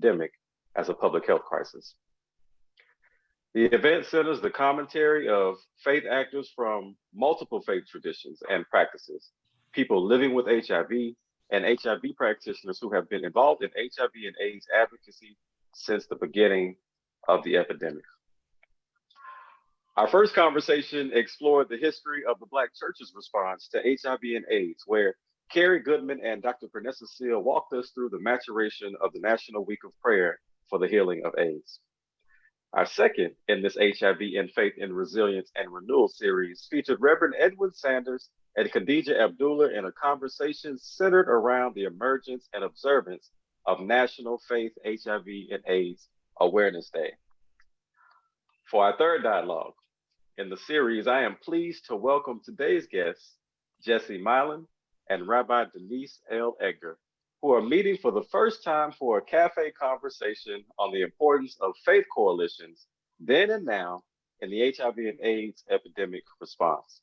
epidemic as a public health crisis. The event centers the commentary of faith actors from multiple faith traditions and practices, people living with HIV, and HIV practitioners who have been involved in HIV and AIDS advocacy since the beginning of the epidemic. Our first conversation explored the history of the Black Church's response to HIV and AIDS, where Carrie Goodman and Dr. Vanessa Seal walked us through the maturation of the National Week of Prayer for the Healing of AIDS. Our second in this HIV and Faith in Resilience and Renewal series featured Reverend Edwin Sanders and Khadija Abdullah in a conversation centered around the emergence and observance of National Faith HIV and AIDS Awareness Day. For our third dialogue in the series, I am pleased to welcome today's guests, Jesse Milan and Rabbi Denise L. Edgar, who are meeting for the first time for a cafe conversation on the importance of faith coalitions then and now in the HIV and AIDS epidemic response.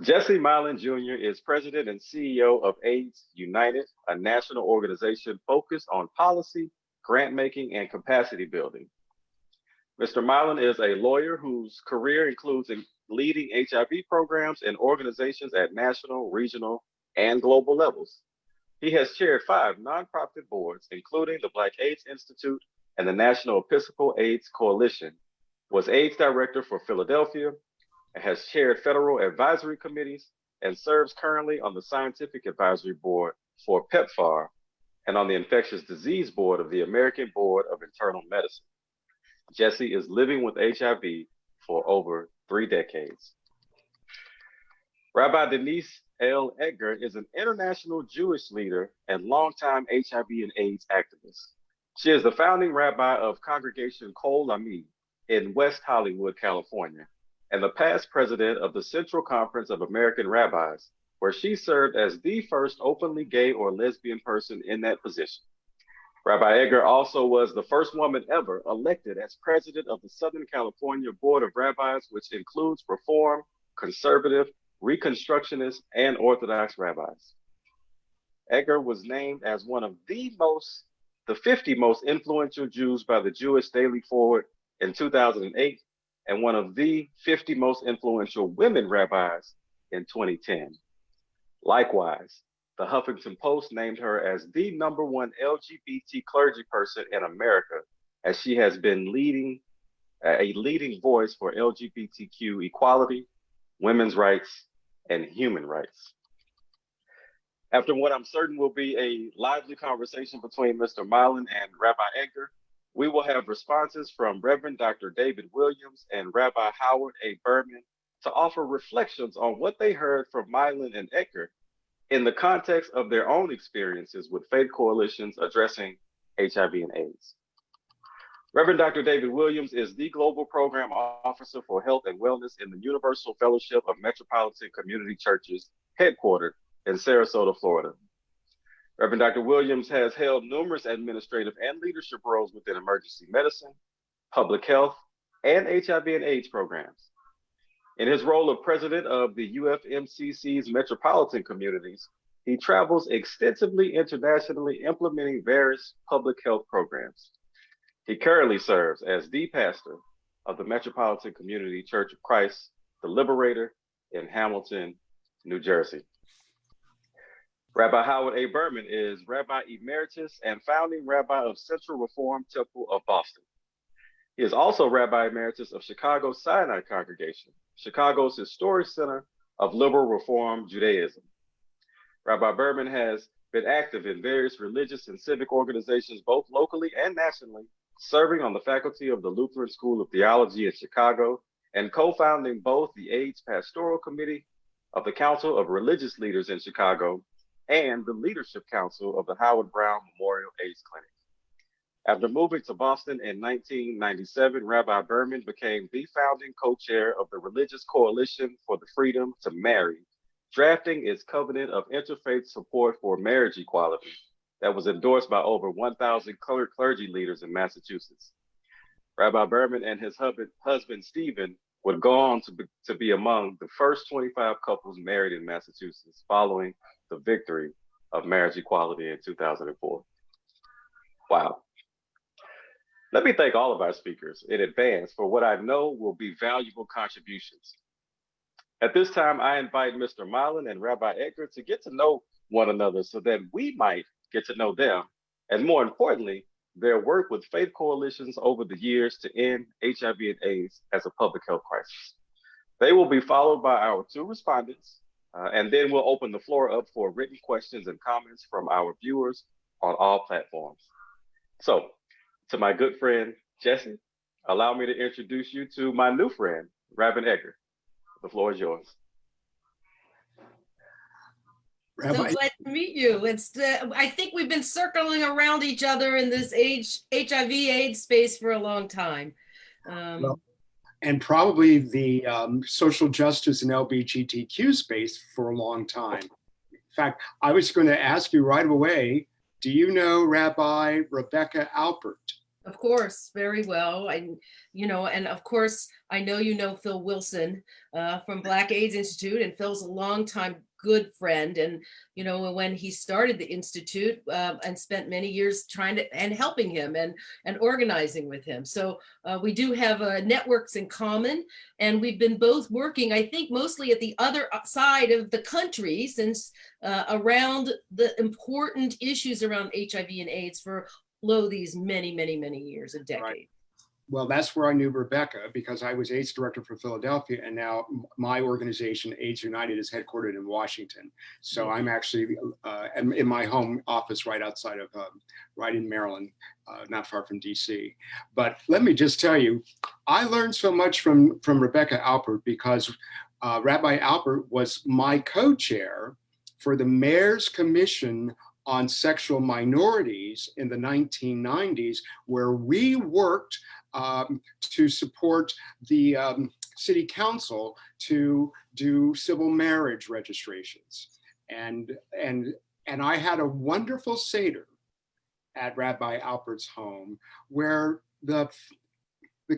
Jesse Milan Jr. is president and CEO of AIDS United, a national organization focused on policy, grant making, and capacity building. Mr. Milan is a lawyer whose career includes leading HIV programs and organizations at national, regional, and global levels. He has chaired 5 nonprofit boards, including the Black AIDS Institute and the National Episcopal AIDS Coalition, was AIDS director for Philadelphia, and has chaired federal advisory committees, and serves currently on the Scientific Advisory Board for PEPFAR and on the Infectious Disease Board of the American Board of Internal Medicine. Jesse is living with HIV for over 3 decades. Rabbi Denise L. Edgar is an international Jewish leader and longtime HIV and AIDS activist. She is the founding rabbi of Congregation Kol Ami in West Hollywood, California, and the past president of the Central Conference of American Rabbis, where she served as the first openly gay or lesbian person in that position. Rabbi Edgar also was the first woman ever elected as president of the Southern California Board of Rabbis, which includes Reform, Conservative, Reconstructionist, and Orthodox rabbis. Edgar was named as one of the 50 most influential Jews by the Jewish Daily Forward in 2008, and one of the 50 most influential women rabbis in 2010. Likewise, the Huffington Post named her as the #1 LGBT clergy person in America, as she has been a leading voice for LGBTQ equality, women's rights, and human rights. After what I'm certain will be a lively conversation between Mr. Milan and Rabbi Edgar, we will have responses from Rev Dr. David Williams and Rabbi Howard A. Berman to offer reflections on what they heard from Milan and Edgar in the context of their own experiences with faith coalitions addressing HIV and AIDS. Rev Dr. David Williams is the Global Program Officer for Health and Wellness in the Universal Fellowship of Metropolitan Community Churches, headquartered in Sarasota, Florida. Rev Dr. Williams has held numerous administrative and leadership roles within emergency medicine, public health, and HIV and AIDS programs. In his role of president of the UFMCC's metropolitan communities, he travels extensively internationally implementing various public health programs. He currently serves as the pastor of the Metropolitan Community Church of Christ, the Liberator in Hamilton, New Jersey. Rabbi Howard A. Berman is Rabbi Emeritus and founding Rabbi of Central Reform Temple of Boston. He is also Rabbi Emeritus of Chicago Sinai Congregation, Chicago's historic center of liberal reform Judaism. Rabbi Berman has been active in various religious and civic organizations, both locally and nationally, serving on the faculty of the Lutheran School of Theology in Chicago and co-founding both the AIDS Pastoral Committee of the Council of Religious Leaders in Chicago and the Leadership Council of the Howard Brown Memorial AIDS Clinic. After moving to Boston in 1997, Rabbi Berman became the founding co-chair of the Religious Coalition for the Freedom to Marry, drafting its covenant of interfaith support for marriage equality that was endorsed by over 1,000 clergy leaders in Massachusetts. Rabbi Berman and his husband, Stephen, would go on to be among the first 25 couples married in Massachusetts following the victory of marriage equality in 2004. Wow. Let me thank all of our speakers in advance for what I know will be valuable contributions. At this time, I invite Mr. Milan and Rabbi Edgar to get to know one another so that we might get to know them, and more importantly, their work with faith coalitions over the years to end HIV and AIDS as a public health crisis. They will be followed by our two respondents, and then we'll open the floor up for written questions and comments from our viewers on all platforms. So, to my good friend, Jesse, allow me to introduce you to my new friend, Rabbi Edgar. The floor is yours. So glad to meet you. I think we've been circling around each other in this HIV/AIDS space for a long time. And probably the social justice and LGBTQ space for a long time. In fact, I was going to ask you right away, do you know Rabbi Rebecca Alpert? Of course, very well. And of course, I know you know Phil Wilson from Black AIDS Institute, and Phil's a longtime good friend. And, when he started the Institute and spent many years helping him and organizing with him. So we do have networks in common, and we've been both working, I think, mostly at the other side of the country since around the important issues around HIV and AIDS for these many, many, many years, a decade. Right. Well, that's where I knew Rebecca, because I was AIDS director for Philadelphia, and now my organization, AIDS United, is headquartered in Washington. So I'm actually in my home office right outside of, right in Maryland, not far from DC. But let me just tell you, I learned so much from Rebecca Alpert, because Rabbi Alpert was my co-chair for the Mayor's Commission on Sexual Minorities in the 1990s, where we worked to support the city council to do civil marriage registrations. And I had a wonderful Seder at Rabbi Alpert's home, where the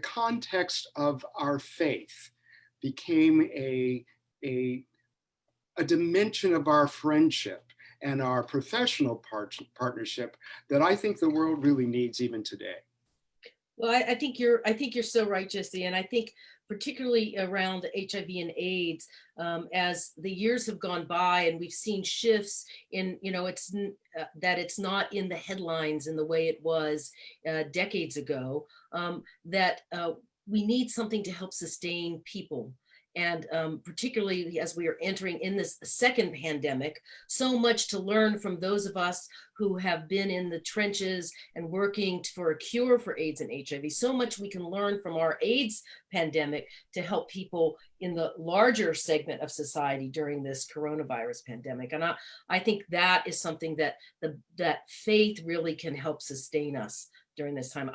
context of our faith became a dimension of our friendship and our professional partnership that I think the world really needs even today. Well, I think you're so right, Jesse, and I think particularly around HIV and AIDS, as the years have gone by and we've seen shifts in, it's not in the headlines in the way it was decades ago, that we need something to help sustain people. And particularly as we are entering in this second pandemic, so much to learn from those of us who have been in the trenches and working for a cure for AIDS and HIV. So much we can learn from our AIDS pandemic to help people in the larger segment of society during this coronavirus pandemic. And I think that is something that that faith really can help sustain us during this time.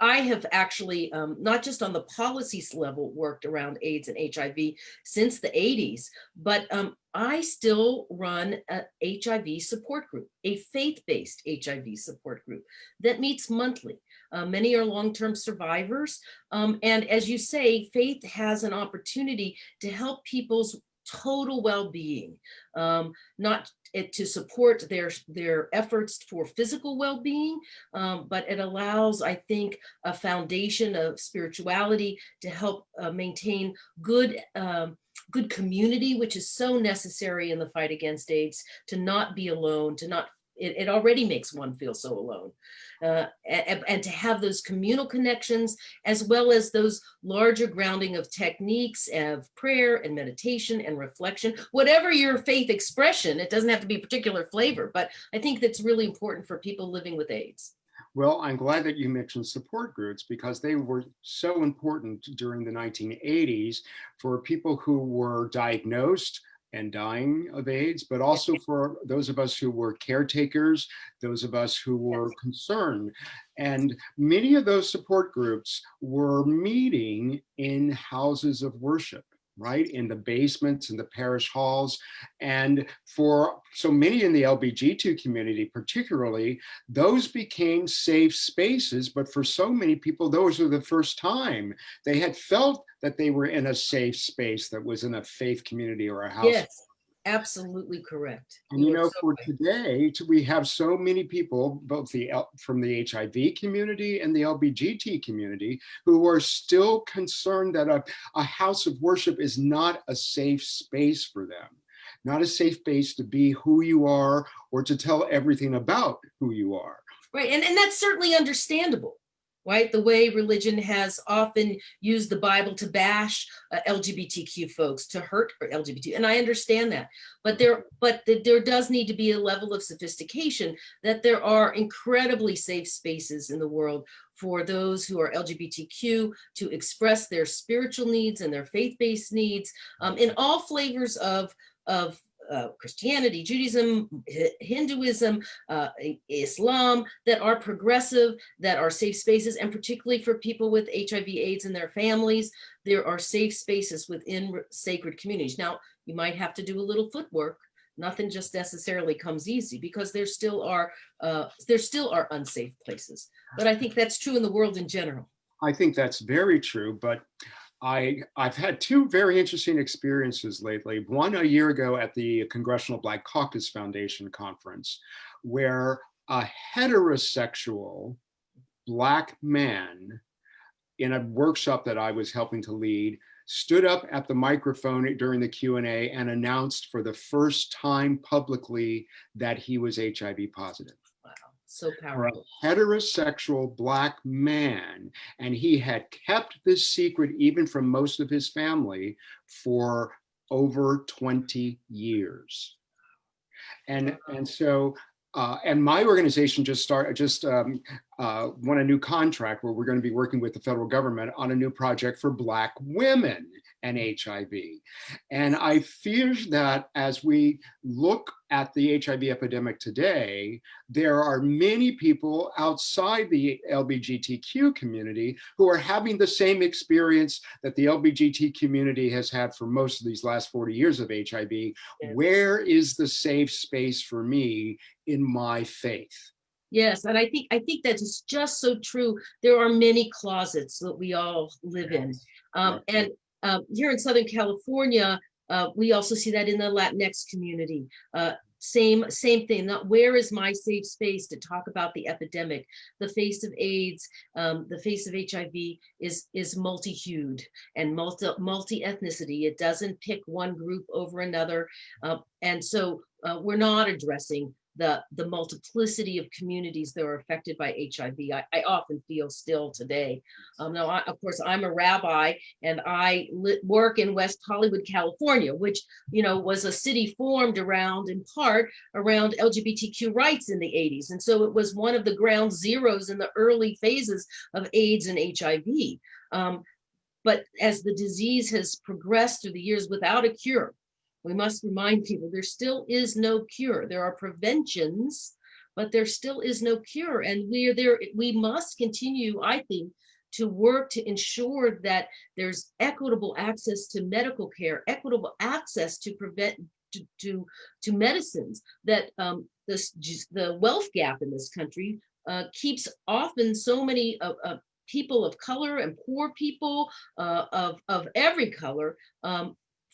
I have actually, not just on the policies level, worked around AIDS and HIV since the 80s, but I still run an HIV support group, a faith-based HIV support group that meets monthly. Many are long-term survivors. And as you say, faith has an opportunity to help people's total well-being, not to support their efforts for physical well-being, but it allows, I think, a foundation of spirituality to help maintain good community, which is so necessary in the fight against AIDS, to not be alone, it already makes one feel so alone. And to have those communal connections, as well as those larger grounding of techniques of prayer and meditation and reflection, whatever your faith expression, it doesn't have to be a particular flavor, but I think that's really important for people living with AIDS. Well, I'm glad that you mentioned support groups, because they were so important during the 1980s for people who were diagnosed and dying of AIDS, but also for those of us who were caretakers, those of us who were concerned. And many of those support groups were meeting in houses of worship, right? In the basements, in the parish halls. And for so many in the LGBTQ community, particularly, those became safe spaces. But for so many people, those were the first time they had felt that they were in a safe space that was in a faith community or a house. Yes. absolutely correct. And You you are know, so for right. today, we have so many people, both from the HIV community and the LGBT community, who are still concerned that a house of worship is not a safe space for them, not a safe space to be who you are or to tell everything about who you are. Right. And that's certainly understandable, right? The way religion has often used the Bible to bash LGBTQ folks, to hurt LGBT. And I understand that. But there does need to be a level of sophistication that there are incredibly safe spaces in the world for those who are LGBTQ to express their spiritual needs and their faith-based needs in all flavors of Christianity, Judaism, Hinduism, Islam, that are progressive, that are safe spaces, and particularly for people with HIV/AIDS and their families, there are safe spaces within sacred communities. Now, you might have to do a little footwork. Nothing just necessarily comes easy, because there still are unsafe places. But I think that's true in the world in general. I think that's very true, but I've had two very interesting experiences lately. One a year ago at the Congressional Black Caucus Foundation conference, where a heterosexual Black man in a workshop that I was helping to lead stood up at the microphone during the Q&A and announced for the first time publicly that he was HIV positive. So powerful. For a heterosexual Black man, and he had kept this secret even from most of his family for over 20 years. And so and my organization just won a new contract where we're going to be working with the federal government on a new project for Black women and HIV. And I fear that as we look at the HIV epidemic today, there are many people outside the LGBTQ community who are having the same experience that the LGBT community has had for most of these last 40 years of HIV. Yes. Where is the safe space for me in my faith? Yes, and I think that is just so true. There are many closets that we all live in. And here in Southern California, we also see that in the Latinx community. Same thing. Where is my safe space to talk about the epidemic? The face of AIDS, the face of HIV is multi-hued and multi-ethnicity. It doesn't pick one group over another. And so we're not addressing the multiplicity of communities that are affected by HIV. I often feel still today. Now, of course, I'm a rabbi, and I work in West Hollywood, California, which, was a city formed in part around LGBTQ rights in the 80s. And so it was one of the ground zeros in the early phases of AIDS and HIV. But as the disease has progressed through the years without a cure, we must remind people there still is no cure. There are preventions, but there still is no cure. And we must continue, I think, to work to ensure that there's equitable access to medical care, equitable access to medicines, that the wealth gap in this country keeps often so many people of color and poor people of every color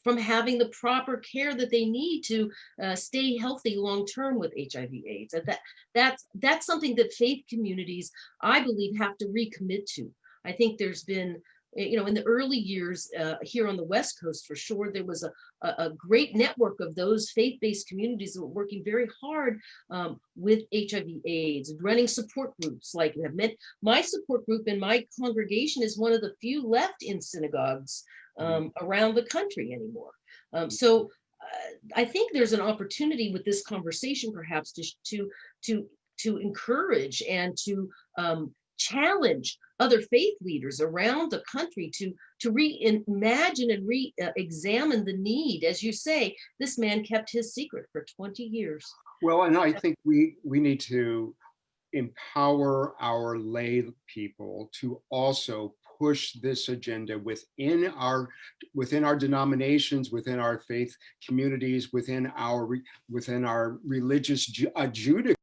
from having the proper care that they need to stay healthy long-term with HIV/AIDS. And that's something that faith communities, I believe, have to recommit to. I think there's been, in the early years here on the West Coast, for sure, there was a great network of those faith-based communities that were working very hard with HIV/AIDS, running support groups. Like my support group in my congregation is one of the few left in synagogues around the country anymore. So I think there's an opportunity with this conversation, perhaps, to encourage and to challenge other faith leaders around the country to reimagine and re-examine the need. As you say, this man kept his secret for 20 years. Well, and I think we need to empower our lay people to also push this agenda within our denominations, within our faith communities, within our religious judicaries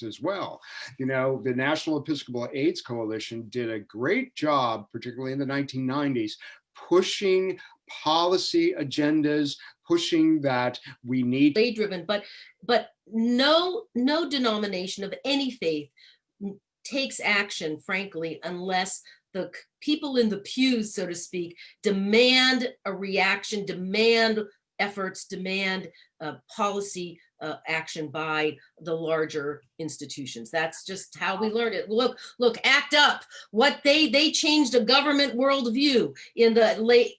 as well. The National Episcopal AIDS Coalition did a great job, particularly in the 1990s, pushing policy agendas, pushing that we need. Driven, but no denomination of any faith takes action, frankly, unless the people in the pews, so to speak, demand a reaction, demand efforts, demand policy action by the larger institutions. That's just how we learn it. Look, act up. What they changed a government worldview in the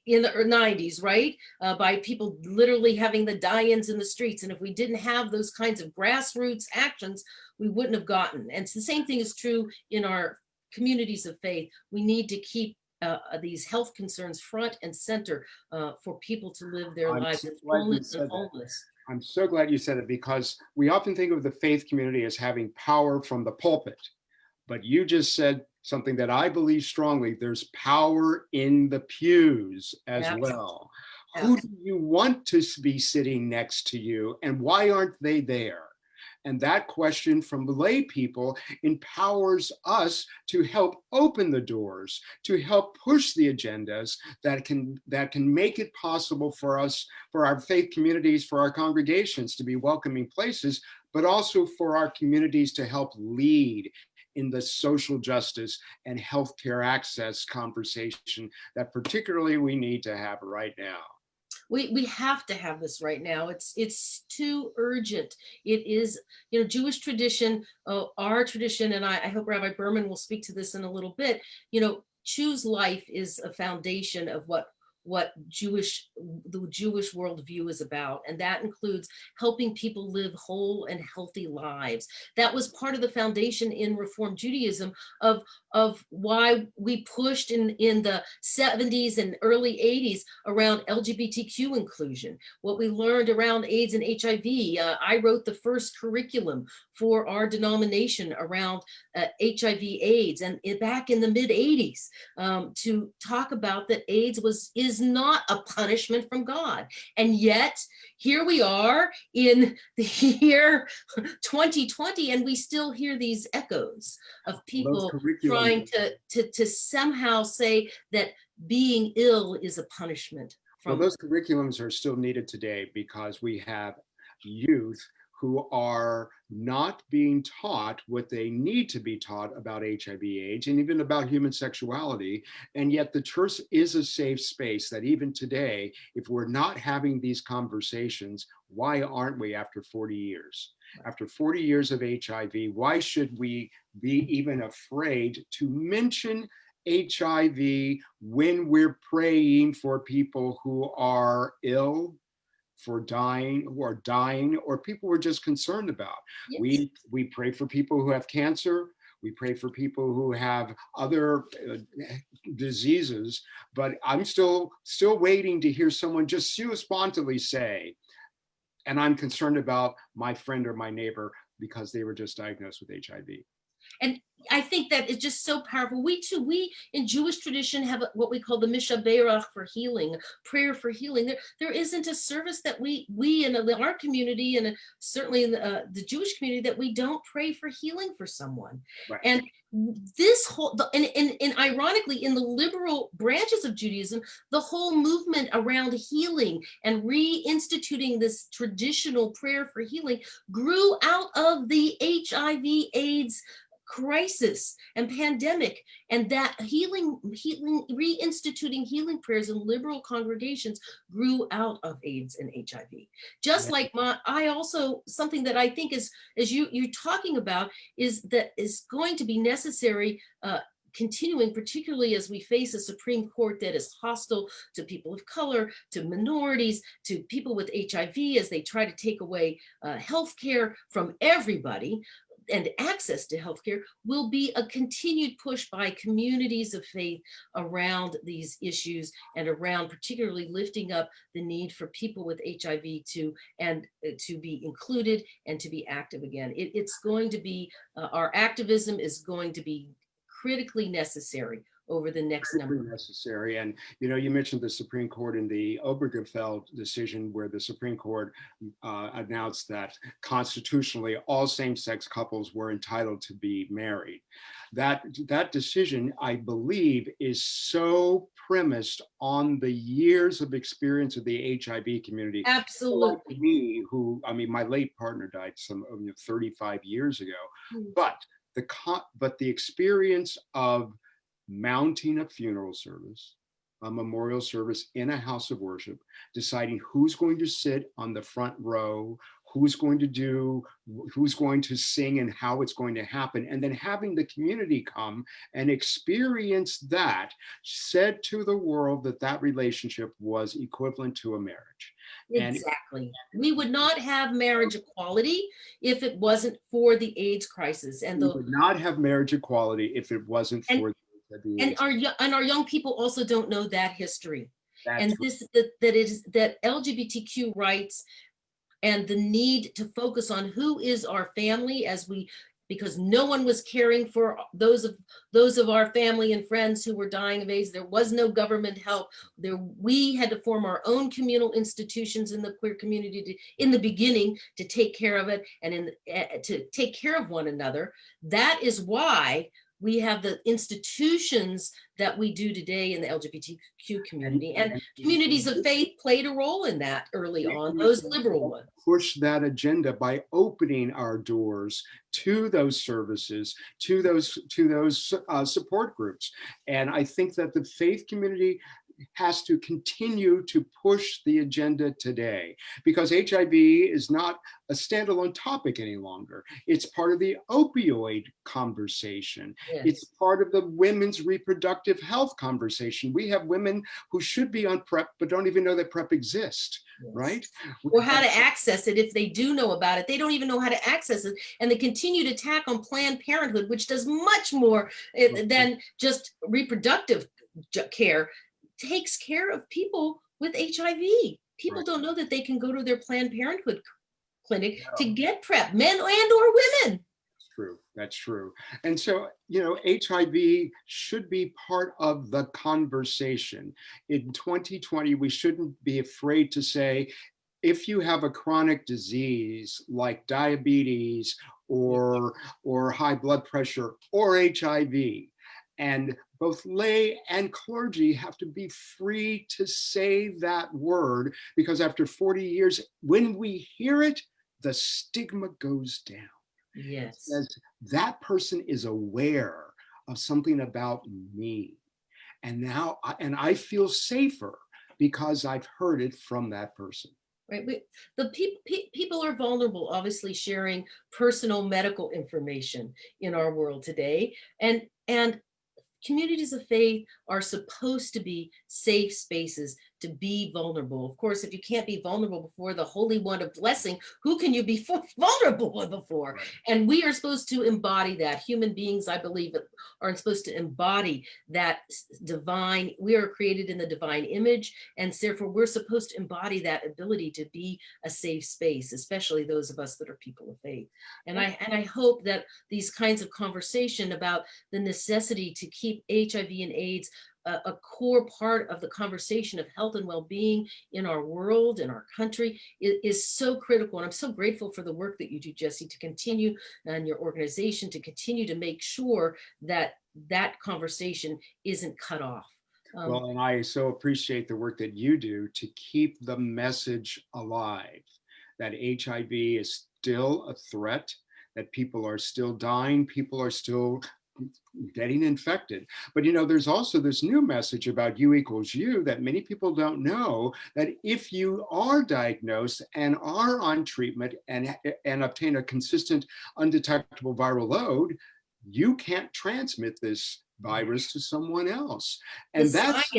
90s, right? By people literally having the die-ins in the streets. And if we didn't have those kinds of grassroots actions, we wouldn't have gotten. And the same thing is true in our communities of faith. We need to keep these health concerns front and center for people to live their lives in fullness and wholeness. I'm so glad you said it, because we often think of the faith community as having power from the pulpit. But you just said something that I believe strongly. There's power in the pews as well. Who do you want to be sitting next to you, and why aren't they there? And that question from lay people empowers us to help open the doors, to help push the agendas that can make it possible for us, for our faith communities, for our congregations to be welcoming places, but also for our communities to help lead in the social justice and healthcare access conversation that particularly we need to have right now. We have to have this right now. It's too urgent. It is, Jewish tradition, our tradition, and I hope Rabbi Berman will speak to this in a little bit. Choose life is a foundation of what the Jewish worldview is about. And that includes helping people live whole and healthy lives. That was part of the foundation in Reform Judaism of why we pushed in the 70s and early 80s around LGBTQ inclusion. What we learned around AIDS and HIV. I wrote the first curriculum for our denomination around HIV AIDS, and back in the mid 80s to talk about that AIDS is not a punishment from God. And yet here we are in the year 2020, and we still hear these echoes of people trying to somehow say that being ill is a punishment. Well, those curriculums are still needed today, because we have youth who are not being taught what they need to be taught about HIV/AIDS and even about human sexuality. And yet the church is a safe space that even today, if we're not having these conversations, why aren't we after 40 years? After 40 years of HIV, why should we be even afraid to mention HIV when we're praying for people who are ill, who are dying, or people we're just concerned about? Yes. We pray for people who have cancer. We pray for people who have other diseases, but I'm still waiting to hear someone just sua sponte say, and I'm concerned about my friend or my neighbor because they were just diagnosed with HIV. And I think that is just so powerful. We in Jewish tradition have what we call the Mishaberach for healing, prayer for healing. There isn't a service that we in our community, and certainly in the Jewish community, that we don't pray for healing for someone. Right. And this whole, and ironically, in the liberal branches of Judaism, the whole movement around healing and reinstituting this traditional prayer for healing grew out of the HIV/AIDS crisis and pandemic, and that reinstituting healing prayers in liberal congregations grew out of AIDS and HIV. Just like something that I think is, as you're talking about, is going to be necessary continuing, particularly as we face a Supreme Court that is hostile to people of color, to minorities, to people with HIV, as they try to take away health care from everybody. And access to healthcare will be a continued push by communities of faith around these issues, and around particularly lifting up the need for people with HIV to be included and to be active again. It's going to be, our activism is going to be critically necessary over the next number of years. Necessary. And, you know, you mentioned the Supreme Court in the Obergefell decision, where the Supreme Court announced that constitutionally all same-sex couples were entitled to be married. That decision, I believe, is so premised on the years of experience of the HIV community. Absolutely. Like me, who, I mean, my late partner died 35 years ago, but the experience of mounting a funeral service, a memorial service in a house of worship, deciding who's going to sit on the front row, who's going to sing and how it's going to happen, and then having the community come and experience that, said to the world that that relationship was equivalent to a marriage. Exactly. We would not have marriage equality if it wasn't for the AIDS crisis. And we would not have marriage equality if it wasn't for the AIDS. And our young people also don't know that history. That's that LGBTQ rights and the need to focus on who is our family, because no one was caring for those of our family and friends who were dying of AIDS. There was no government help. We had to form our own communal institutions in the queer community in the beginning to take care of it and to take care of one another. That is why we have the institutions that we do today in the LGBTQ community, and communities of faith played a role in that early on, those liberal ones. Push that agenda by opening our doors to those services, to those support groups. And I think that the faith community has to continue to push the agenda today, because HIV is not a standalone topic any longer. It's part of the opioid conversation. Yes. It's part of the women's reproductive health conversation. We have women who should be on PrEP but don't even know that PrEP exists, yes. Right? Or how to access it. If they do know about it, they don't even know how to access it. And the continued attack on Planned Parenthood, which does much more than just reproductive care, takes care of people with HIV. People don't know that they can go to their Planned Parenthood clinic to get PrEP, men and or women. That's true. And so, you know, HIV should be part of the conversation. In 2020, we shouldn't be afraid to say, if you have a chronic disease like diabetes or high blood pressure or HIV, and both lay and clergy have to be free to say that word, because after 40 years, when we hear it, the stigma goes down. Yes. As that person is aware of something about me. And now, I feel safer because I've heard it from that person. Right. People are vulnerable, obviously sharing personal medical information in our world today. And communities of faith are supposed to be safe spaces to be vulnerable. Of course, if you can't be vulnerable before the Holy One of Blessing, who can you be vulnerable before? Right. And we are supposed to embody that. Human beings, I believe, are supposed to embody that divine. We are created in the divine image, and therefore we're supposed to embody that ability to be a safe space, especially those of us that are people of faith. And I hope that these kinds of conversation about the necessity to keep HIV and AIDS a core part of the conversation of health and well-being in our world, in our country, is so critical. And I'm so grateful for the work that you do, Jesse, to continue, and your organization to continue to make sure that that conversation isn't cut off. Well, and I so appreciate the work that you do to keep the message alive, that HIV is still a threat, that people are still dying, people are still getting infected. But you know, there's also this new message about U equals U that many people don't know, that if you are diagnosed and are on treatment and obtain a consistent undetectable viral load, you can't transmit this virus to someone else. And that's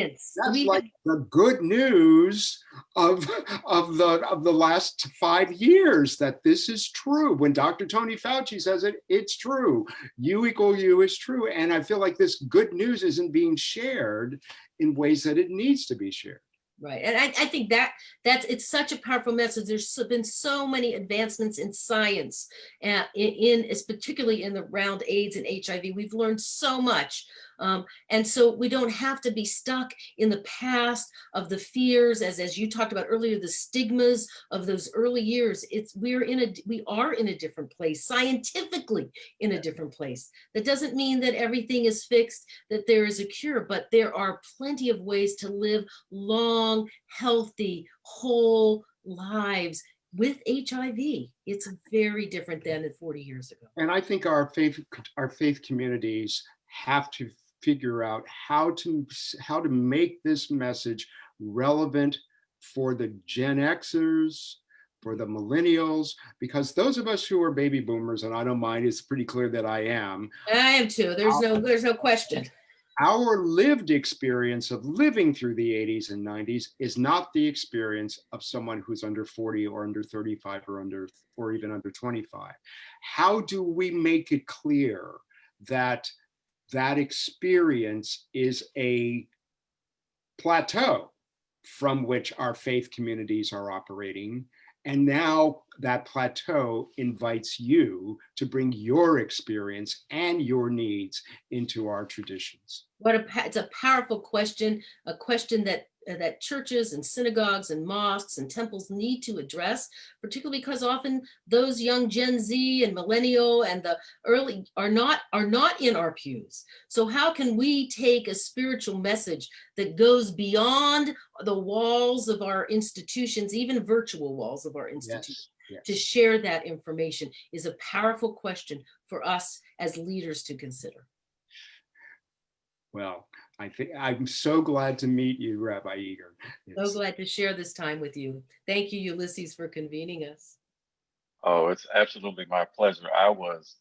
like the good news of the last 5 years, that this is true. When Dr. Tony Fauci says it, it's true. U equal U is true. And I feel like this good news isn't being shared in ways that it needs to be shared. Right. And I think it's such a powerful message. There's been so many advancements in science, is particularly in the around AIDS and HIV. We've learned so much. And so we don't have to be stuck in the past of the fears, as you talked about earlier, the stigmas of those early years. We are in a different place, scientifically in a different place. That doesn't mean that everything is fixed, that there is a cure, but there are plenty of ways to live long, healthy, whole lives with HIV. It's very different than 40 years ago. And I think our faith communities have to figure out how to make this message relevant for the Gen Xers, for the millennials, because those of us who are baby boomers, and I don't mind, it's pretty clear that I am. I am too. There's no question. Our lived experience of living through the 80s and 90s is not the experience of someone who's under 40 or under 35 or even under 25. How do we make it clear that that experience is a plateau from which our faith communities are operating? And now that plateau invites you to bring your experience and your needs into our traditions. It's a powerful question, a question that churches and synagogues and mosques and temples need to address, particularly because often those young Gen Z and millennial and the early are not in our pews. So how can we take a spiritual message that goes beyond the walls of our institutions, even virtual walls of our institutions? Yes. To share that information is a powerful question for us as leaders to consider. Well, I think I'm so glad to meet you, Rabbi Eager. So glad to share this time with you. Thank you, Ulysses, for convening us. Oh, it's absolutely my pleasure. I was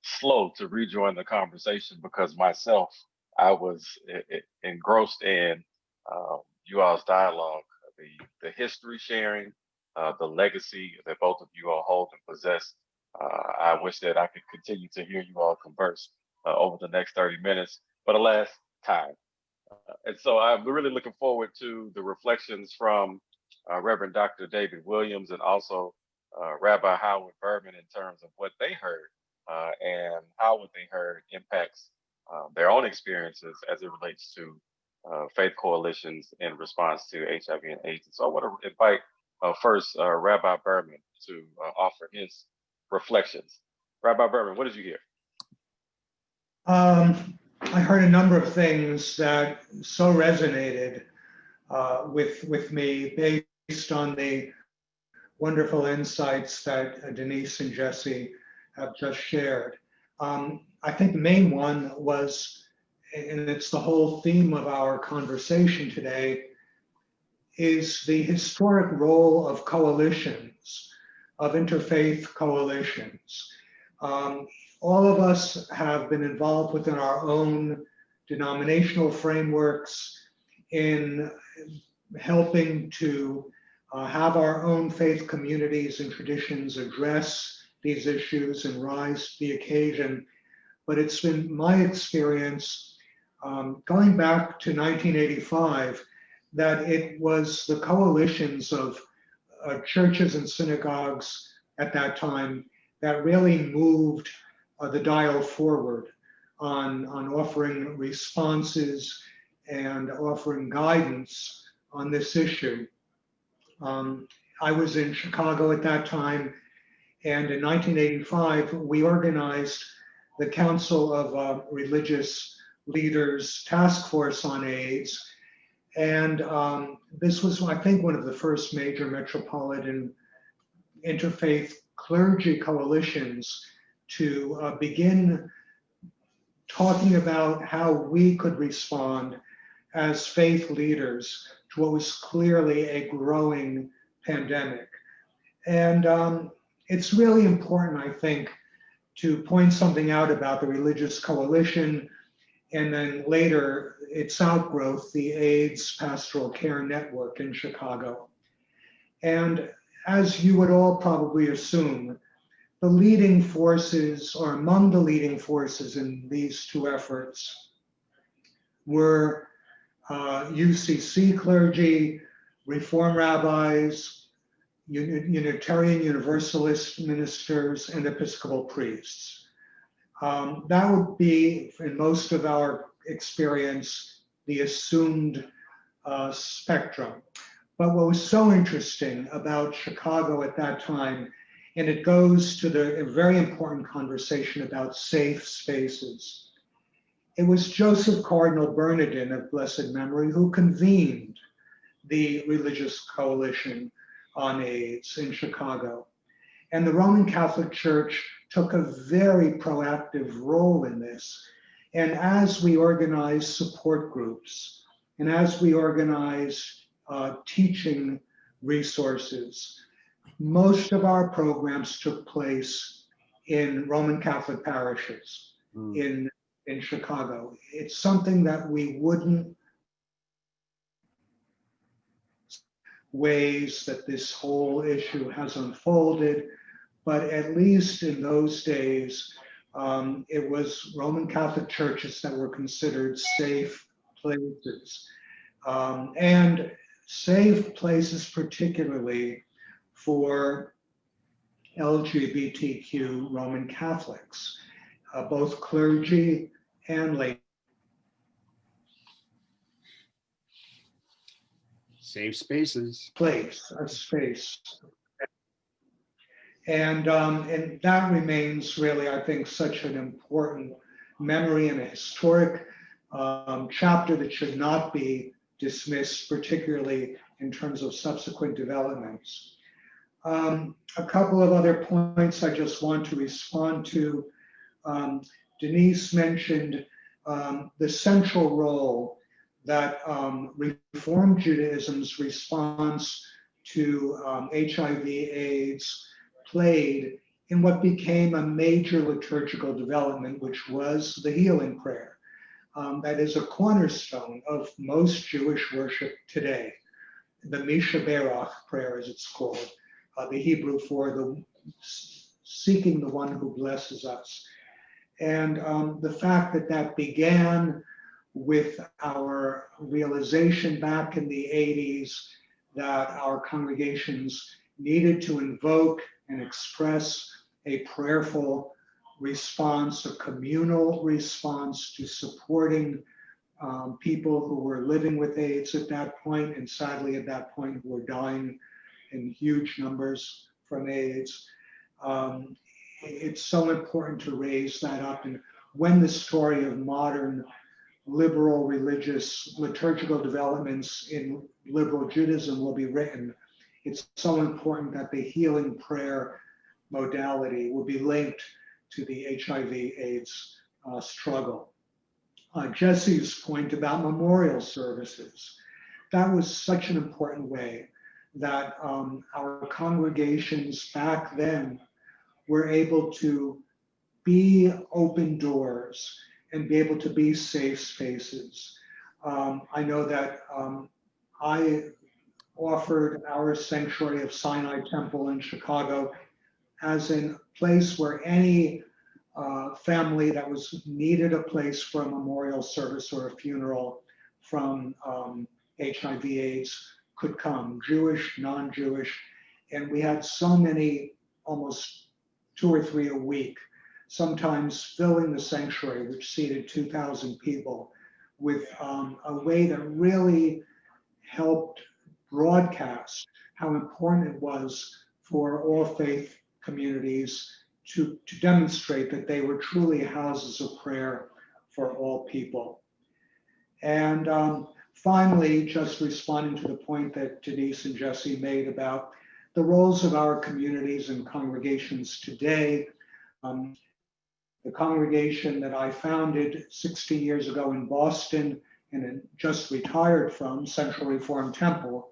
slow to rejoin the conversation because myself, I was engrossed in you all's dialogue, the history sharing, the legacy that both of you all hold and possess. I wish that I could continue to hear you all converse over the next 30 minutes, but alas, time. And so I'm really looking forward to the reflections from Rev Dr David Williams and also Rabbi Howard Berman in terms of what they heard and how what they heard impacts their own experiences as it relates to faith coalitions in response to HIV and AIDS. And so I want to invite first Rabbi Berman to offer his reflections. Rabbi Berman, what did you hear? I heard a number of things that so resonated with me based on the wonderful insights that Denise and Jesse have just shared. I think the main one was, and it's the whole theme of our conversation today, is the historic role of coalitions, of interfaith coalitions. All of us have been involved within our own denominational frameworks in helping to have our own faith communities and traditions address these issues and rise to the occasion. But it's been my experience going back to 1985 that it was the coalitions of churches and synagogues at that time that really moved the dial forward on offering responses and offering guidance on this issue. I was in Chicago at that time, and in 1985, we organized the Council of Religious Leaders Task Force on AIDS. And this was, I think, one of the first major metropolitan interfaith clergy coalitions to begin talking about how we could respond as faith leaders to what was clearly a growing pandemic. And it's really important, I think, to point something out about the religious coalition and then later its outgrowth, the AIDS Pastoral Care Network in Chicago. And as you would all probably assume, the leading forces, or among the leading forces in these two efforts, were UCC clergy, Reform rabbis, Unitarian Universalist ministers, and Episcopal priests. That would be, in most of our experience, the assumed spectrum. But what was so interesting about Chicago at that time, and it goes to the very important conversation about safe spaces. It was Joseph Cardinal Bernardin of blessed memory who convened the Religious Coalition on AIDS in Chicago. And the Roman Catholic Church took a very proactive role in this. And as we organized support groups, and as we organized teaching resources, most of our programs took place in Roman Catholic parishes in Chicago. It's something that we wouldn't ways that this whole issue has unfolded, but at least in those days, it was Roman Catholic churches that were considered safe places. And safe places particularly for LGBTQ Roman Catholics, both clergy and lay. Safe spaces. A space. And that remains really, I think, such an important memory and a historic chapter that should not be dismissed, particularly in terms of subsequent developments. A couple of other points I just want to respond to. Denise mentioned the central role that Reform Judaism's response to HIV/AIDS played in what became a major liturgical development, which was the healing prayer. That is a cornerstone of most Jewish worship today. The Misha Berach prayer, as it's called, the Hebrew for the seeking the one who blesses us. And the fact that that began with our realization back in the 80s that our congregations needed to invoke and express a prayerful response, a communal response to supporting people who were living with AIDS at that point, and sadly at that point who were dying in huge numbers from AIDS. It's so important to raise that up. And when the story of modern liberal religious liturgical developments in liberal Judaism will be written, it's so important that the healing prayer modality will be linked to the HIV/AIDS struggle. Jesse's point about memorial services, that was such an important way that our congregations back then were able to be open doors and be able to be safe spaces. I know that I offered our sanctuary of Sinai Temple in Chicago as a place where any family that was needed a place for a memorial service or a funeral from HIV/AIDS could come, Jewish, non-Jewish. And we had so many, almost 2 or 3 a week, sometimes filling the sanctuary, which seated 2,000 people, with a way that really helped broadcast how important it was for all faith communities to demonstrate that they were truly houses of prayer for all people. And finally, just responding to the point that Denise and Jesse made about the roles of our communities and congregations today. The congregation that I founded 60 years ago in Boston and just retired from, Central Reformed Temple,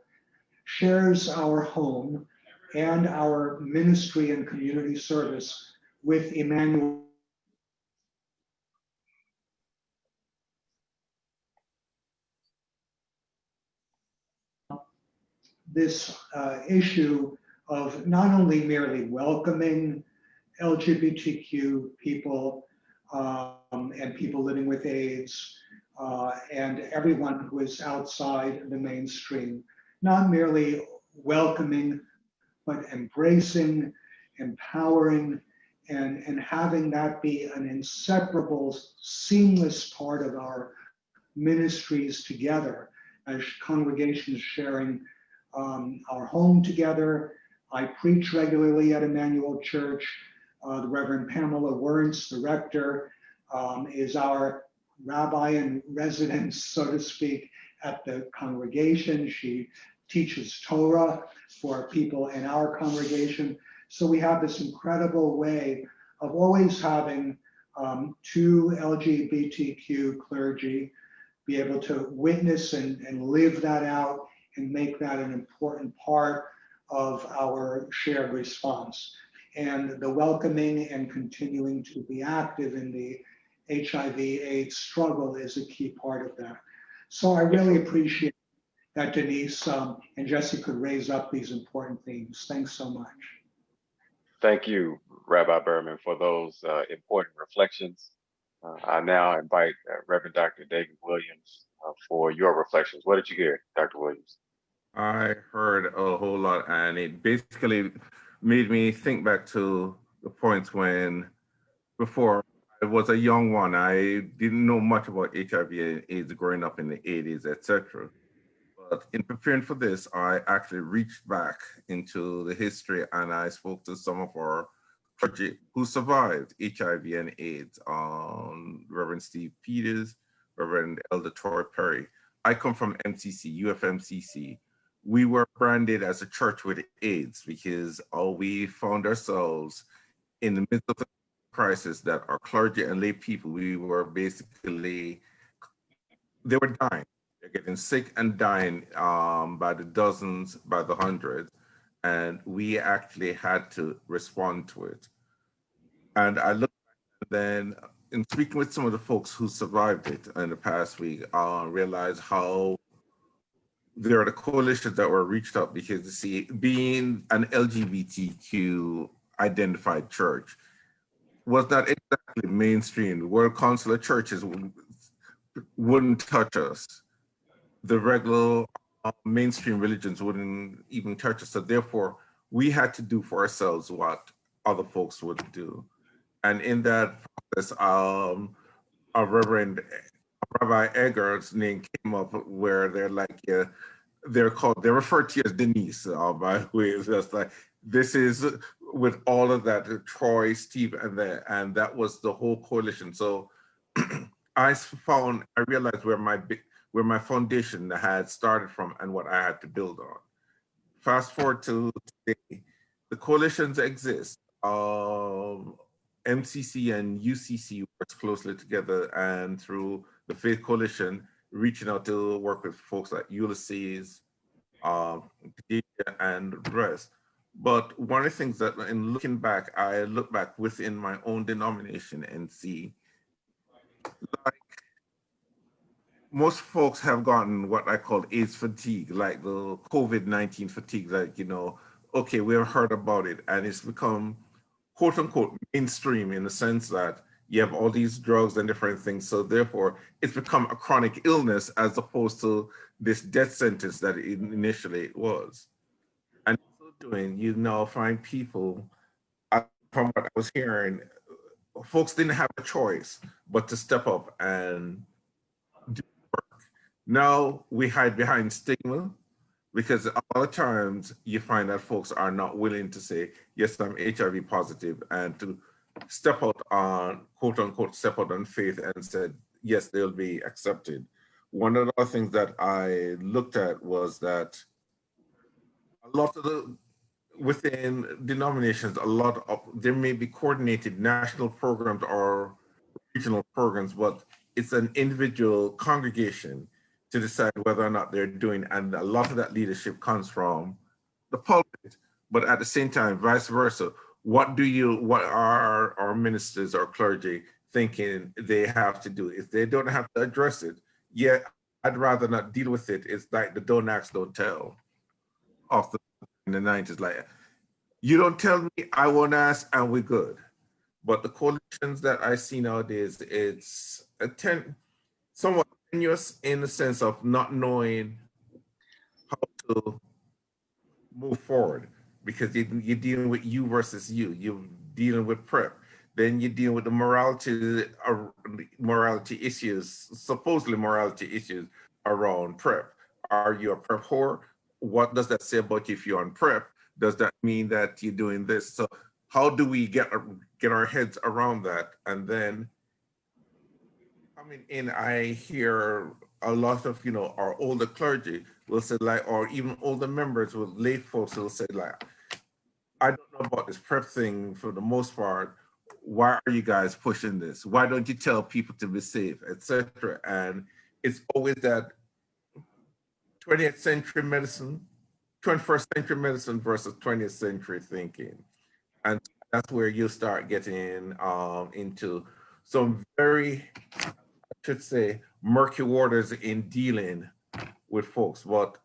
shares our home and our ministry and community service with Emmanuel. This issue of not only merely welcoming LGBTQ people and people living with AIDS and everyone who is outside the mainstream, not merely welcoming, but embracing, empowering, and having that be an inseparable, seamless part of our ministries together as congregations sharing our home together. I preach regularly at Emmanuel Church. The Reverend Pamela Wernz, the rector, is our rabbi in residence, so to speak, at the congregation. She teaches Torah for people in our congregation. So we have this incredible way of always having two LGBTQ clergy be able to witness and live that out and make that an important part of our shared response. And the welcoming and continuing to be active in the HIV/AIDS struggle is a key part of that. So I really appreciate that Denise and Jesse could raise up these important themes. Thanks so much. Thank you, Rabbi Berman, for those important reflections. I now invite Rev Dr David Williams for your reflections. What did you hear, Dr. Williams? I heard a whole lot, and it basically made me think back to the points when, before I was a young one, I didn't know much about HIV and AIDS growing up in the 80s, etc. But in preparing for this, I actually reached back into the history and I spoke to some of our clergy who survived HIV and AIDS, Reverend Steve Peters, Reverend Elder Troy Perry. I come from MCC, UFMCC. We were branded as a church with AIDS because we found ourselves in the midst of the crisis that our clergy and lay people, we were basically, they were dying. They're getting sick and dying by the dozens, by the hundreds. And we actually had to respond to it. And I looked back, and then in speaking with some of the folks who survived it in the past week, I realized how there are the coalitions that were reached out because, you see, being an LGBTQ identified church was not exactly mainstream. The World Council of Churches wouldn't touch us. The regular mainstream religions wouldn't even touch us. So therefore, we had to do for ourselves what other folks would do. And in that process, Rabbi Egger's name came up where they're like, yeah, they're referred to as Denise, by the way. It's just like, this is with all of that, Troy, Steve, and that was the whole coalition. So I realized where my foundation had started from and what I had to build on. Fast forward to today, the coalitions exist. MCC and UCC works closely together, and through the Faith Coalition, reaching out to work with folks like Ulysses, and the rest. But one of the things that in looking back, I look back within my own denomination and see, like, most folks have gotten what I call AIDS fatigue, like the COVID-19 fatigue, like, okay, we've heard about it and it's become quote unquote mainstream in the sense that you have all these drugs and different things. So therefore it's become a chronic illness as opposed to this death sentence that initially it was. And so doing, you now find people, from what I was hearing, folks didn't have a choice but to step up and do work. Now we hide behind stigma, because a lot of times you find that folks are not willing to say, yes, I'm HIV positive, and to step out on, quote unquote, step out on faith and said, yes, they'll be accepted. One of the other things that I looked at was that a lot of within denominations, there may be coordinated national programs or regional programs, but it's an individual congregation to decide whether or not they're doing, and a lot of that leadership comes from the pulpit, but at the same time, vice versa. What are our ministers or clergy thinking they have to do? If they don't have to address it, yeah, I'd rather not deal with it. It's like the don't ask, don't tell of in the 90s. Like, you don't tell me, I won't ask, and we're good. But the coalitions that I see nowadays, it's somewhat tenuous in the sense of not knowing how to move forward, because you're dealing with you versus you. You're dealing with PrEP. Then you're dealing with the morality issues, supposedly morality issues around PrEP. Are you a PrEP whore? What does that say about you if you're on PrEP? Does that mean that you're doing this? So how do we get our heads around that? And then coming in, I hear a lot of, our older clergy will say like, or even older members with late folks will say like, I don't know about this PrEP thing for the most part. Why are you guys pushing this? Why don't you tell people to be safe, etc.? And it's always that 20th century medicine, 21st century medicine versus 20th century thinking. And that's where you start getting into some very, I should say, murky waters in dealing with folks. But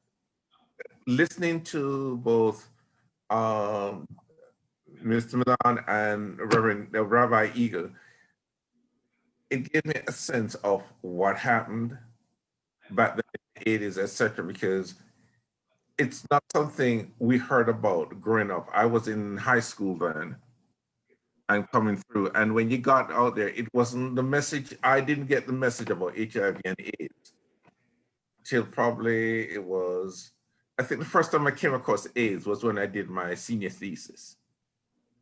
listening to both Mr. Milan and Reverend Rabbi Eagle, it gave me a sense of what happened back then in the 80s, etc., because it's not something we heard about growing up. I was in high school then and coming through. And when you got out there, it wasn't the message. I didn't get the message about HIV and AIDS till probably it was, I think the first time I came across AIDS was when I did my senior thesis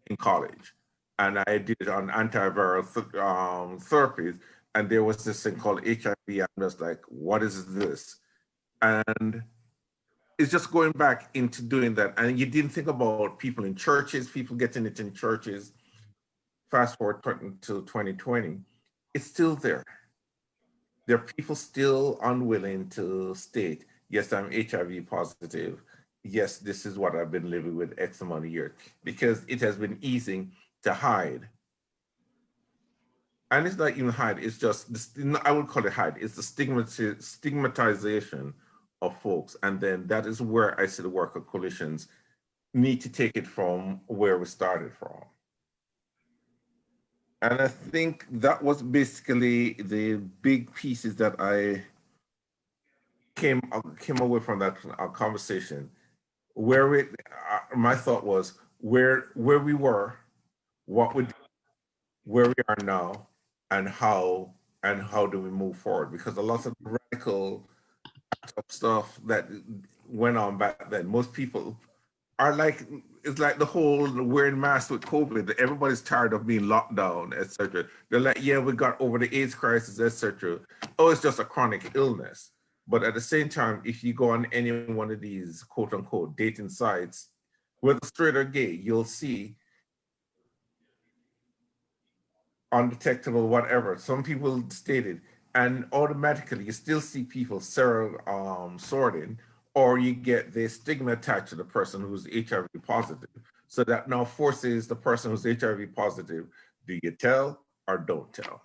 in college. And I did it on antiviral therapies. And there was this thing called HIV. I'm just like, what is this? And it's just going back into doing that. And you didn't think about people in churches, people getting it in churches. Fast forward to 2020, it's still there. There are people still unwilling to state, yes, I'm HIV positive. Yes, this is what I've been living with X amount of years, because it has been easy to hide. And it's not even hide, it's just, I would call it hide, it's the stigmatization of folks. And then that is where I see the work of coalitions need to take it from where we started from. And I think that was basically the big pieces that I came away from that conversation. Where my thought was where we were, what we, where we are now, and how do we move forward? Because a lot of radical stuff that went on back then, most people are like, it's like the whole wearing masks with COVID. Everybody's tired of being locked down, etc. They're like, yeah, we got over the AIDS crisis, etc. Oh, it's just a chronic illness. But at the same time, if you go on any one of these quote unquote dating sites, whether straight or gay, you'll see undetectable, whatever. Some people stated, and automatically you still see people sorting, or you get the stigma attached to the person who's HIV positive. So that now forces the person who's HIV positive, do you tell or don't tell?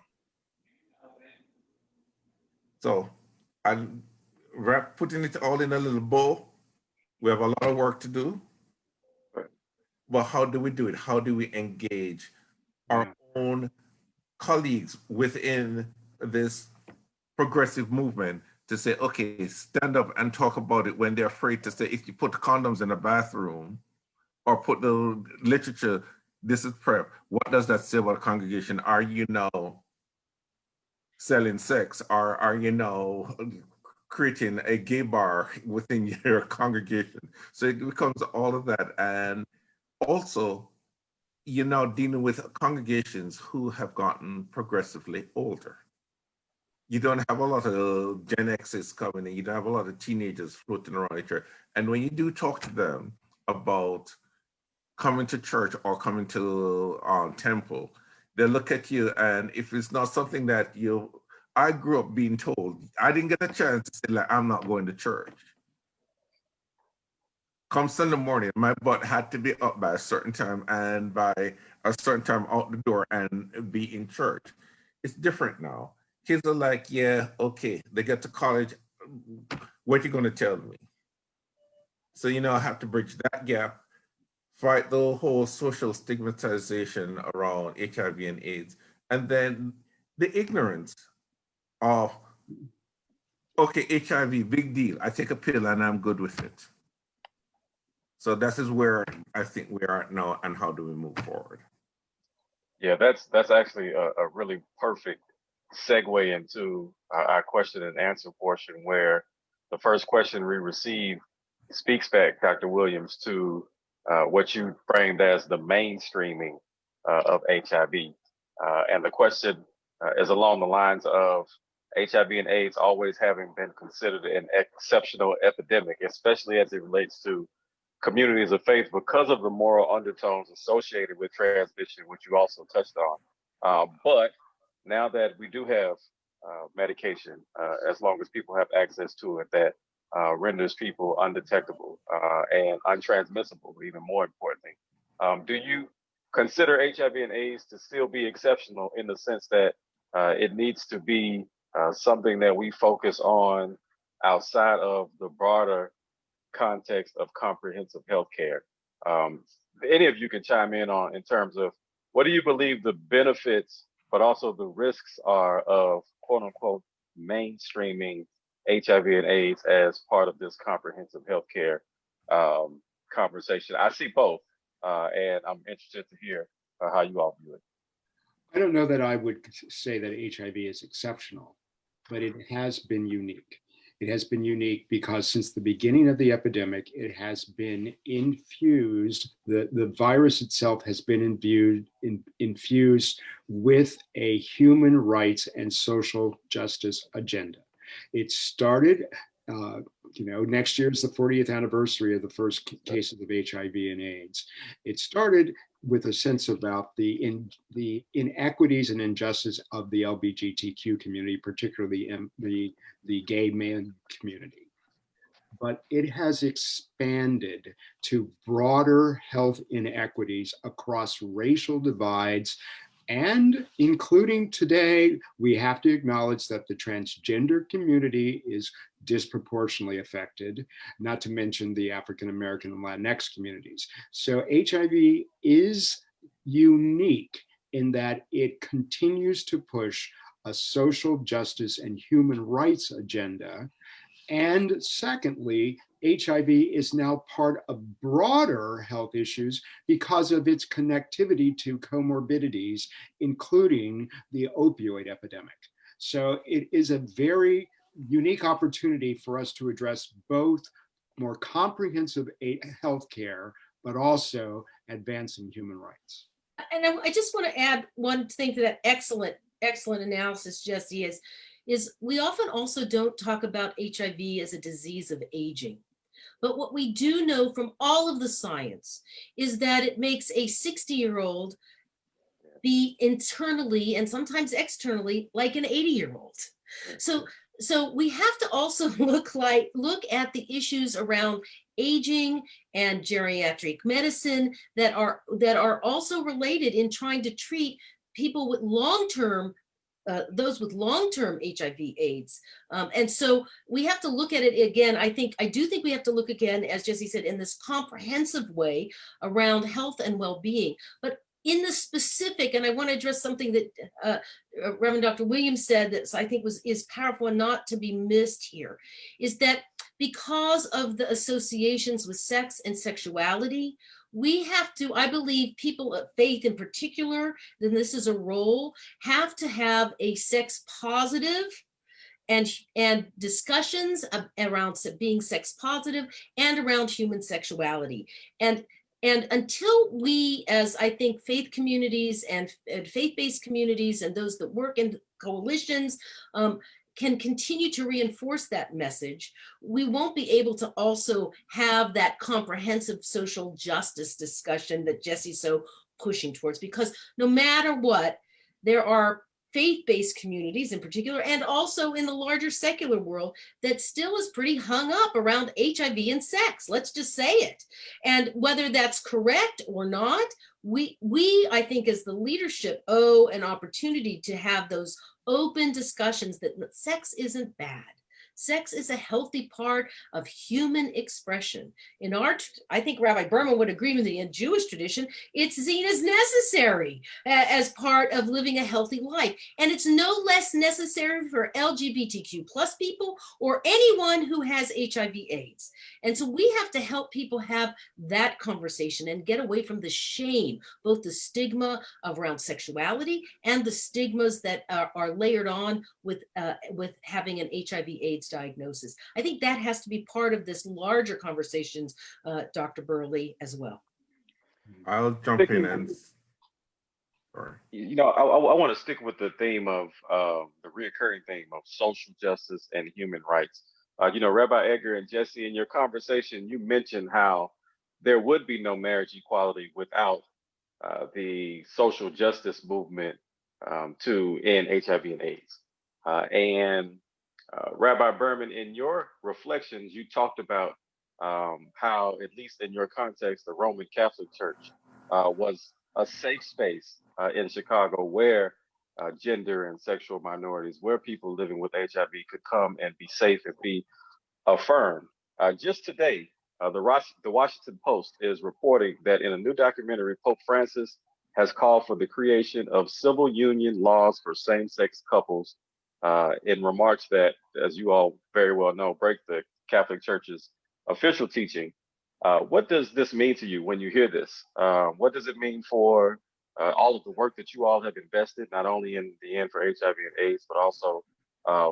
So I'm putting it all in a little bowl. We have a lot of work to do. But how do we do it? How do we engage our own colleagues within this progressive movement to say, okay, stand up and talk about it when they're afraid to say, if you put condoms in a bathroom or put the literature, this is PrEP, what does that say about a congregation? Are you now selling sex? Or are you now creating a gay bar within your congregation? So it becomes all of that. And also, you're now dealing with congregations who have gotten progressively older. You don't have a lot of Gen X's coming in. You don't have a lot of teenagers floating around the church. And when you do talk to them about coming to church or coming to temple, they look at you, and if it's not something that I grew up being told, I didn't get a chance to say, like, I'm not going to church. Come Sunday morning, my butt had to be up by a certain time and by a certain time out the door and be in church. It's different now. Kids are like, yeah, okay, they get to college, what are you going to tell me? So, I have to bridge that gap, fight the whole social stigmatization around HIV and AIDS, and then the ignorance of, okay, HIV, big deal. I take a pill and I'm good with it. So this is where I think we are now, and how do we move forward? Yeah, that's actually a really perfect segue into our question and answer portion, where the first question we received speaks back, Dr. Williams, to what you framed as the mainstreaming of HIV. And the question is along the lines of HIV and AIDS always having been considered an exceptional epidemic, especially as it relates to communities of faith, because of the moral undertones associated with transmission, which you also touched on. But now that we do have medication, as long as people have access to it, that renders people undetectable and untransmissible, even more importantly. Do you consider HIV and AIDS to still be exceptional in the sense that it needs to be something that we focus on outside of the broader context of comprehensive healthcare? Any of you can chime in on in terms of what do you believe the benefits, but also the risks are of quote unquote mainstreaming HIV and AIDS as part of this comprehensive healthcare conversation? I see both, and I'm interested to hear how you all view it. I don't know that I would say that HIV is exceptional, but it has been unique. It has been unique because since the beginning of the epidemic, it has been infused, the virus itself has been infused with a human rights and social justice agenda. It started, next year is the 40th anniversary of the first cases of HIV and AIDS. It started with a sense about the inequities and injustice of the LGBTQ community, particularly the gay man community. But it has expanded to broader health inequities across racial divides, and including today, we have to acknowledge that the transgender community is disproportionately affected, not to mention the African American and Latinx communities. So HIV is unique in that it continues to push a social justice and human rights agenda. And secondly, HIV is now part of broader health issues because of its connectivity to comorbidities, including the opioid epidemic. So it is a very unique opportunity for us to address both more comprehensive healthcare, but also advancing human rights. And I just want to add one thing to that excellent analysis, Jesse, is we often also don't talk about HIV as a disease of aging. But what we do know from all of the science is that it makes a 60-year-old be internally and sometimes externally like an 80-year-old. So we have to also look at the issues around aging and geriatric medicine that are also related in trying to treat people with long-term those with long-term HIV/AIDS. And so we have to look at it again. I do think we have to look again, as Jesse said, in this comprehensive way around health and well-being. But in the specific, and I want to address something that Rev Dr. Williams said that I think is powerful and not to be missed here, is that because of the associations with sex and sexuality, we have to, I believe people of faith in particular, then this is a role, have to have a sex positive and discussions around being sex positive and around human sexuality. And until we, as I think faith communities and faith-based communities and those that work in coalitions, can continue to reinforce that message, we won't be able to also have that comprehensive social justice discussion that Jesse's so pushing towards, because no matter what, there are faith-based communities in particular, and also in the larger secular world, that still is pretty hung up around HIV and sex. Let's just say it. And whether that's correct or not, we I think as the leadership owe an opportunity to have those open discussions that sex isn't bad. Sex is a healthy part of human expression. In our, I think Rabbi Berman would agree with me, in Jewish tradition, it's seen as necessary as part of living a healthy life. And it's no less necessary for LGBTQ plus people or anyone who has HIV/AIDS. And so we have to help people have that conversation and get away from the shame, both the stigma around sexuality and the stigmas that are layered on with having an HIV/AIDS diagnosis. I think that has to be part of this larger conversations, Dr. Burley, as well. I'll jump in and, sorry. You know, I want to stick with the theme of the reoccurring theme of social justice and human rights. You know, Rabbi Edgar and Jesse, in your conversation, you mentioned how there would be no marriage equality without the social justice movement to end HIV and AIDS. Rabbi Berman, in your reflections, you talked about how, at least in your context, the Roman Catholic Church was a safe space in Chicago where gender and sexual minorities, where people living with HIV could come and be safe and be affirmed. Just today, the Washington Post is reporting that in a new documentary, Pope Francis has called for the creation of civil union laws for same-sex couples in remarks that, as you all very well know, break the Catholic Church's official teaching. What does this mean to you when you hear this? What does it mean for all of the work that you all have invested, not only in the end for HIV and AIDS, but also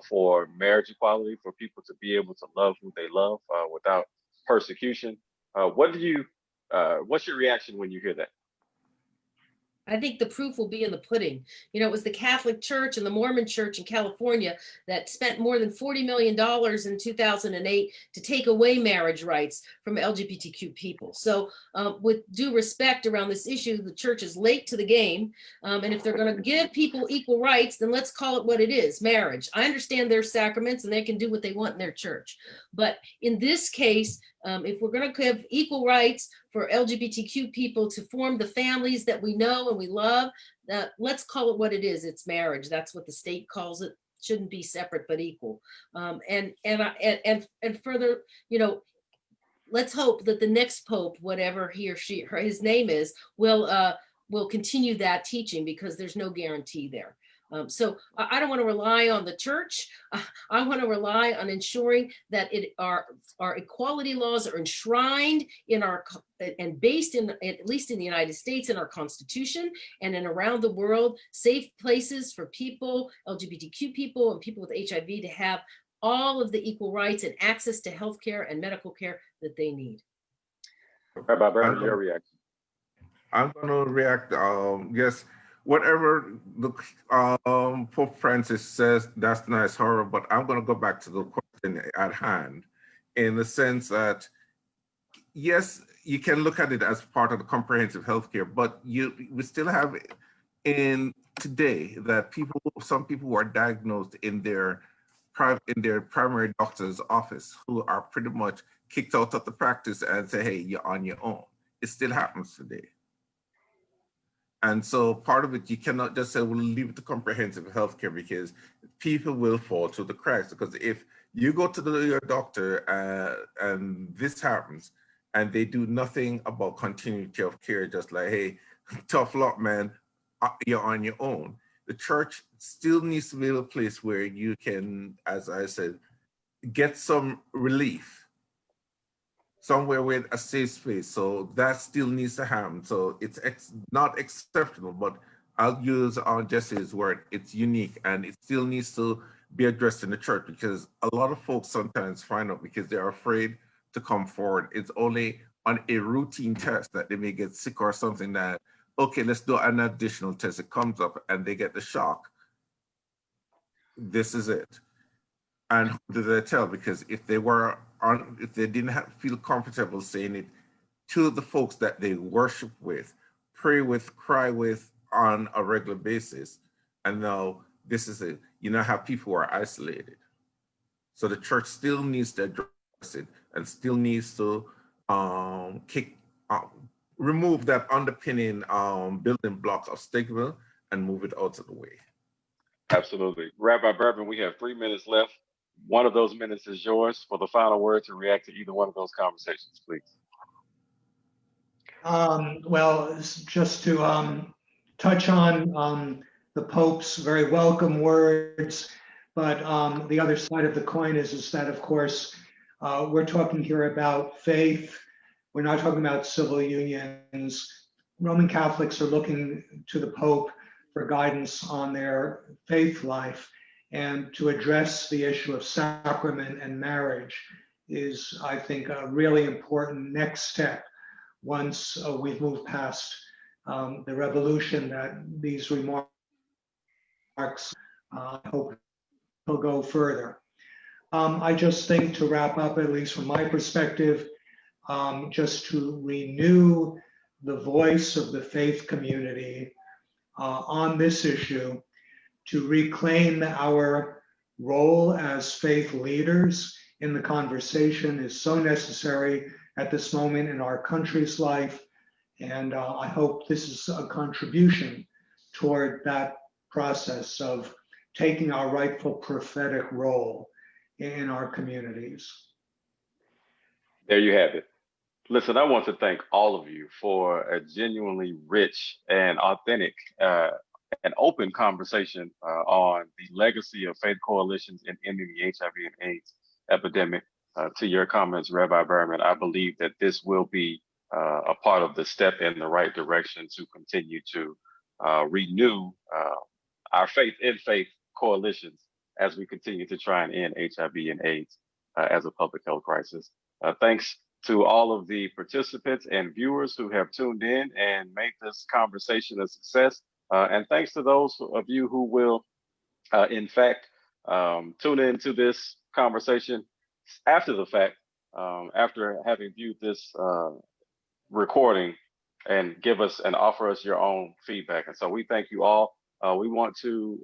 for marriage equality, for people to be able to love who they love without persecution? What's your reaction when you hear that? I think the proof will be in the pudding. You know, it was the Catholic Church and the Mormon Church in California that spent more than $40 million in 2008 to take away marriage rights from LGBTQ people. So with due respect around this issue, the church is late to the game. And if they're going to give people equal rights, then let's call it what it is, marriage. I understand their sacraments and they can do what they want in their church. But in this case, if we're going to give equal rights for LGBTQ people to form the families that we know and we love, let's call it what it is. It's marriage. That's what the state calls it. Shouldn't be separate but equal. And further, you know, let's hope that the next pope, whatever he or she, his name is, will continue that teaching, because there's no guarantee there. So I don't want to rely on the church. I want to rely on ensuring that our equality laws are enshrined in our and based in, at least in the United States, in our Constitution, and in around the world, safe places for people, LGBTQ people and people with HIV, to have all of the equal rights and access to healthcare and medical care that they need. Rabbi Berman, your reaction. I'm going to react. Yes, whatever the Pope Francis says, that's nice, horror. But I'm going to go back to the question at hand, in the sense that, yes, you can look at it as part of the comprehensive healthcare, but we still have in today that some people who are diagnosed in their primary doctor's office, who are pretty much kicked out of the practice and say, hey, you're on your own. It still happens today. And so part of it, you cannot just say, we'll leave it to comprehensive healthcare, because people will fall through the cracks. Because if you go to your doctor and this happens, and they do nothing about continuity of care, just like, hey, tough luck, man, you're on your own. The church still needs to be a place where you can, as I said, get some relief, somewhere with a safe space. So that still needs to happen. So it's not exceptional, but I'll use Jesse's word, it's unique, and it still needs to be addressed in the church, because a lot of folks sometimes find out, because they're afraid to come forward. It's only on a routine test that they may get sick or something that, okay, let's do an additional test. It comes up and they get the shock. This is it. And who do they tell? Because if they didn't feel comfortable saying it to the folks that they worship with, pray with, cry with on a regular basis, and now this is it. You know how people are isolated. So the church still needs to address it, and still needs to remove that underpinning building block of stigma and move it out of the way. Absolutely. Rabbi Berman, we have 3 minutes left. one of those minutes is yours for the final word to react to either one of those conversations, please. Well, just to touch on the Pope's very welcome words, but the other side of the coin is that, of course, we're talking here about faith. We're not talking about civil unions. Roman Catholics are looking to the Pope for guidance on their faith life, and to address the issue of sacrament and marriage is, I think, a really important next step once we've moved past the revolution that these remarks, I hope, will go further. I just think, to wrap up, at least from my perspective, just to renew the voice of the faith community on this issue, to reclaim our role as faith leaders in the conversation is so necessary at this moment in our country's life. And I hope this is a contribution toward that process of taking our rightful prophetic role in our communities. There you have it. Listen, I want to thank all of you for a genuinely rich and authentic and open conversation on the legacy of faith coalitions in ending the HIV and AIDS epidemic. To your comments, Rabbi Berman, I believe that this will be a part of the step in the right direction to continue to renew our faith in faith coalitions as we continue to try and end HIV and AIDS as a public health crisis. Thanks to all of the participants and viewers who have tuned in and made this conversation a success. And thanks to those of you who will, in fact, tune into this conversation after the fact, after having viewed this recording, and give us and offer us your own feedback. And so we thank you all. We want to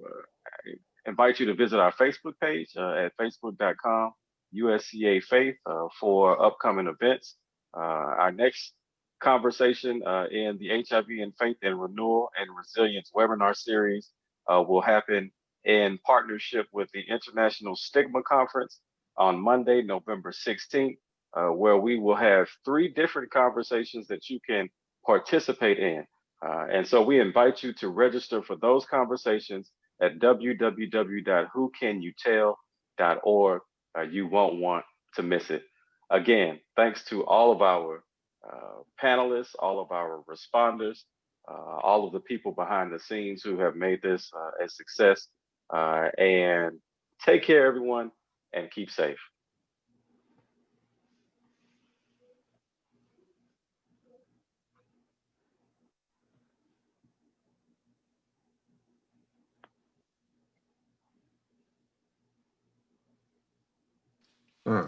invite you to visit our Facebook page at facebook.com/USCA Faith for upcoming events. Our next conversation in the HIV and Faith and Renewal and Resilience webinar series will happen in partnership with the International Stigma Conference on Monday, November 16th, where we will have 3 different conversations that you can participate in. And so we invite you to register for those conversations at www.whocanyouTell.org. You won't want to miss it. Again, thanks to all of our panelists, all of our responders, all of the people behind the scenes who have made this a success. And take care, everyone, and keep safe. Uh.